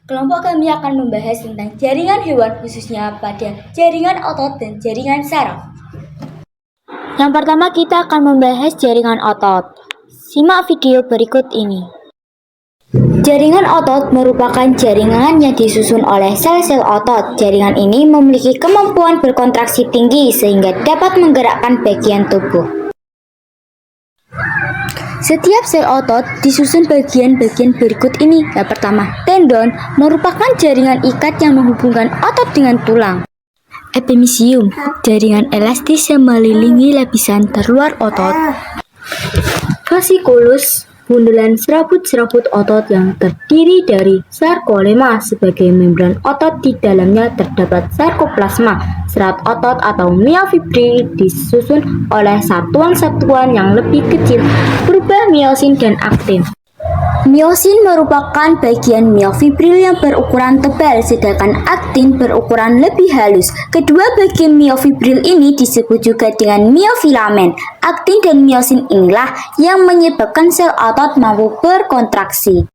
Kelompok kami akan membahas tentang jaringan hewan khususnya pada jaringan otot dan jaringan saraf. Yang pertama kita akan membahas jaringan otot. Simak video berikut ini. Jaringan otot merupakan jaringan yang disusun oleh sel-sel otot. Jaringan ini memiliki kemampuan berkontraksi tinggi sehingga dapat menggerakkan bagian tubuh. Setiap sel otot disusun bagian-bagian berikut ini. Yang pertama, tendon merupakan jaringan ikat yang menghubungkan otot dengan tulang. Epimysium, jaringan elastis yang mengelilingi lapisan terluar otot. Fasciculus, bundelan serabut-serabut otot yang terdiri dari sarkolema sebagai membran otot. Di dalamnya terdapat sarkoplasma, serat otot atau myofibril disusun oleh satuan-satuan yang lebih kecil berupa miosin dan aktin. Miosin merupakan bagian myofibril yang berukuran tebal, sedangkan aktin berukuran lebih halus. Kedua bagian myofibril ini disebut juga dengan myofilamen. Aktin dan miosin inilah yang menyebabkan sel otot mampu berkontraksi.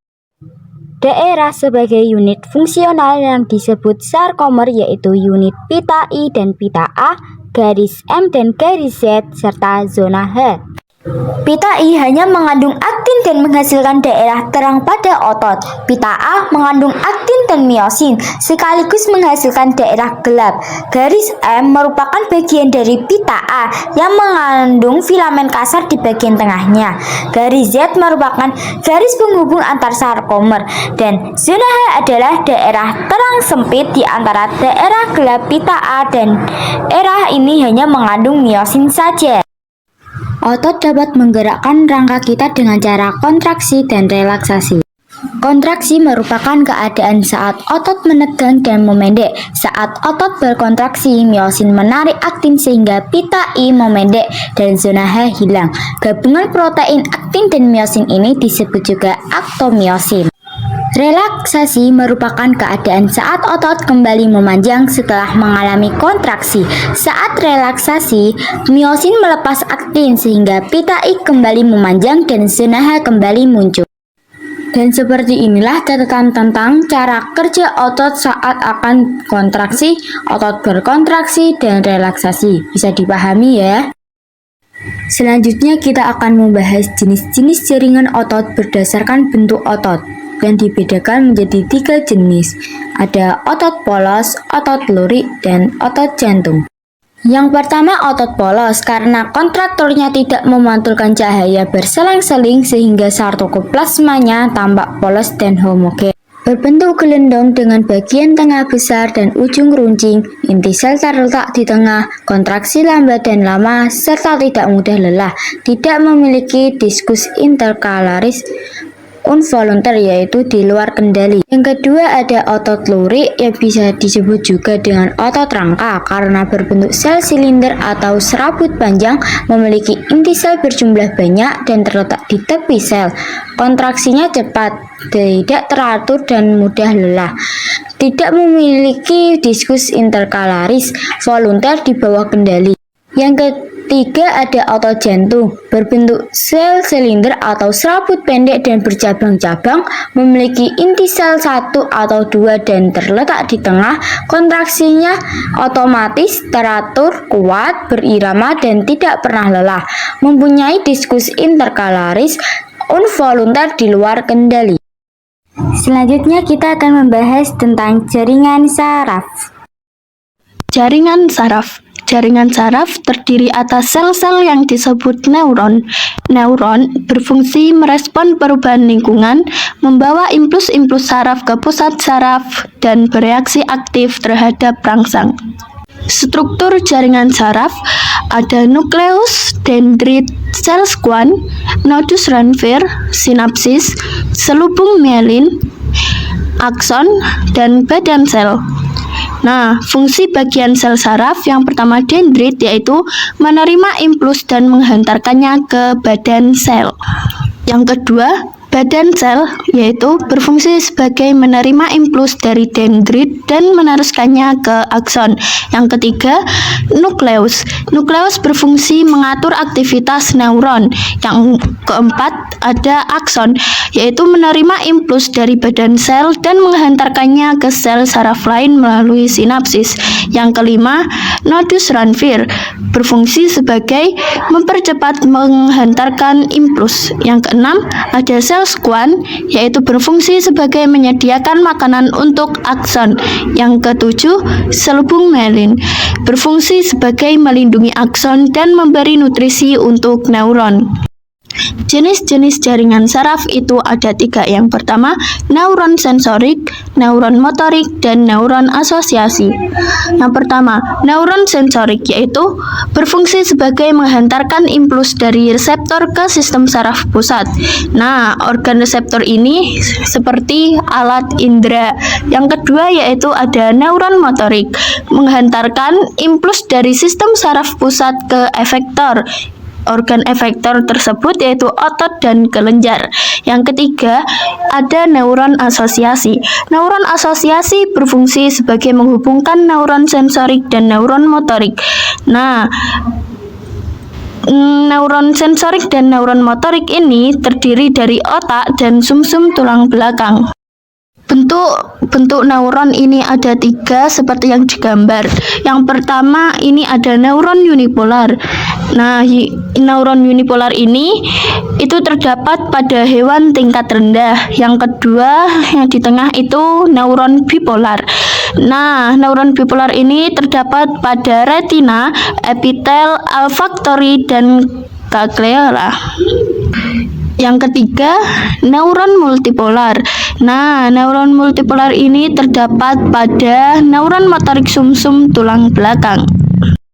Daerah sebagai unit fungsional yang disebut sarkomer yaitu unit pita I dan pita A, garis M dan garis Z, serta zona H. Pita I hanya mengandung aktin dan menghasilkan daerah terang pada otot. Pita A mengandung aktin dan miosin sekaligus menghasilkan daerah gelap. Garis M merupakan bagian dari pita A yang mengandung filamen kasar di bagian tengahnya. Garis Z merupakan garis penghubung antar sarkomer, dan zona H adalah daerah terang sempit di antara daerah gelap pita A, dan daerah ini hanya mengandung miosin saja. Otot dapat menggerakkan rangka kita dengan cara kontraksi dan relaksasi. Kontraksi merupakan keadaan saat otot menegang dan memendek. Saat otot berkontraksi, miosin menarik aktin sehingga pita I memendek dan zona H hilang. Gabungan protein aktin dan miosin ini disebut juga aktomiosin. Relaksasi merupakan keadaan saat otot kembali memanjang setelah mengalami kontraksi. Saat relaksasi, miosin melepas aktin sehingga pita I kembali memanjang dan zona H kembali muncul. Dan seperti inilah catatan tentang cara kerja otot saat akan kontraksi, otot berkontraksi, dan relaksasi. Bisa dipahami ya? Selanjutnya kita akan membahas jenis-jenis jaringan otot berdasarkan bentuk otot, dan dibedakan menjadi 3 jenis. Ada otot polos, otot lurik, dan otot jantung. Yang pertama otot polos, karena kontraktornya tidak memantulkan cahaya berselang-seling sehingga sarkoplasmanya tampak polos dan homogen. Berbentuk gelendong dengan bagian tengah besar dan ujung runcing. Inti sel terletak di tengah, kontraksi lambat dan lama, serta tidak mudah lelah. Tidak memiliki diskus interkalaris involunter yaitu di luar kendali. Yang kedua ada otot lurik yang bisa disebut juga dengan otot rangka karena berbentuk sel silinder atau serabut panjang, memiliki inti sel berjumlah banyak dan terletak di tepi sel. Kontraksinya cepat, tidak teratur dan mudah lelah. Tidak memiliki diskus interkalaris volunter di bawah kendali. Yang ketiga ada otot jantung, berbentuk sel silinder atau serabut pendek dan bercabang-cabang, memiliki inti sel 1 atau 2 dan terletak di tengah. Kontraksinya otomatis, teratur, kuat, berirama dan tidak pernah lelah. Mempunyai diskus interkalaris involunter di luar kendali. Selanjutnya kita akan membahas tentang jaringan saraf. Jaringan saraf. Jaringan saraf terdiri atas sel-sel yang disebut neuron. Neuron berfungsi merespon perubahan lingkungan, membawa impuls-impuls saraf ke pusat saraf, dan bereaksi aktif terhadap rangsang. Struktur jaringan saraf ada nukleus, dendrit, sel Schwann, nodus Ranvier, sinapsis, selubung mielin, akson, dan badan sel. Nah, fungsi bagian sel saraf yang pertama dendrit yaitu menerima impuls dan menghantarkannya ke badan sel. Yang kedua, badan sel, yaitu berfungsi sebagai menerima impuls dari dendrit dan meneruskannya ke akson. Yang ketiga, nukleus. Nukleus berfungsi mengatur aktivitas neuron. Yang keempat, ada akson, yaitu menerima impuls dari badan sel dan menghantarkannya ke sel saraf lain melalui sinapsis. Yang kelima, nodus Ranvier berfungsi sebagai mempercepat menghantarkan impuls. Yang keenam, ada sel Schwann, yaitu berfungsi sebagai menyediakan makanan untuk akson. Yang ketujuh, selubung myelin berfungsi sebagai melindungi akson dan memberi nutrisi untuk neuron. Jenis-jenis jaringan saraf itu ada 3. Yang pertama, neuron sensorik, neuron motorik, dan neuron asosiasi. Yang pertama, neuron sensorik yaitu berfungsi sebagai menghantarkan impuls dari reseptor ke sistem saraf pusat. Nah, organ reseptor ini seperti alat indera. Yang kedua yaitu ada neuron motorik, menghantarkan impuls dari sistem saraf pusat ke efektor. Organ efektor tersebut yaitu otot dan kelenjar. Yang ketiga, ada neuron asosiasi. Neuron asosiasi berfungsi sebagai menghubungkan neuron sensorik dan neuron motorik. Nah, neuron sensorik dan neuron motorik ini terdiri dari otak dan sumsum tulang belakang. Bentuk neuron ini ada 3 seperti yang digambar. Yang pertama ini ada neuron unipolar. Nah, neuron unipolar ini itu terdapat pada hewan tingkat rendah. Yang kedua yang di tengah itu neuron bipolar. Nah, neuron bipolar ini terdapat pada retina, epitel, olfaktori, dan cochlea. Yang ketiga, neuron multipolar. Nah, neuron multipolar ini terdapat pada neuron motorik sumsum tulang belakang.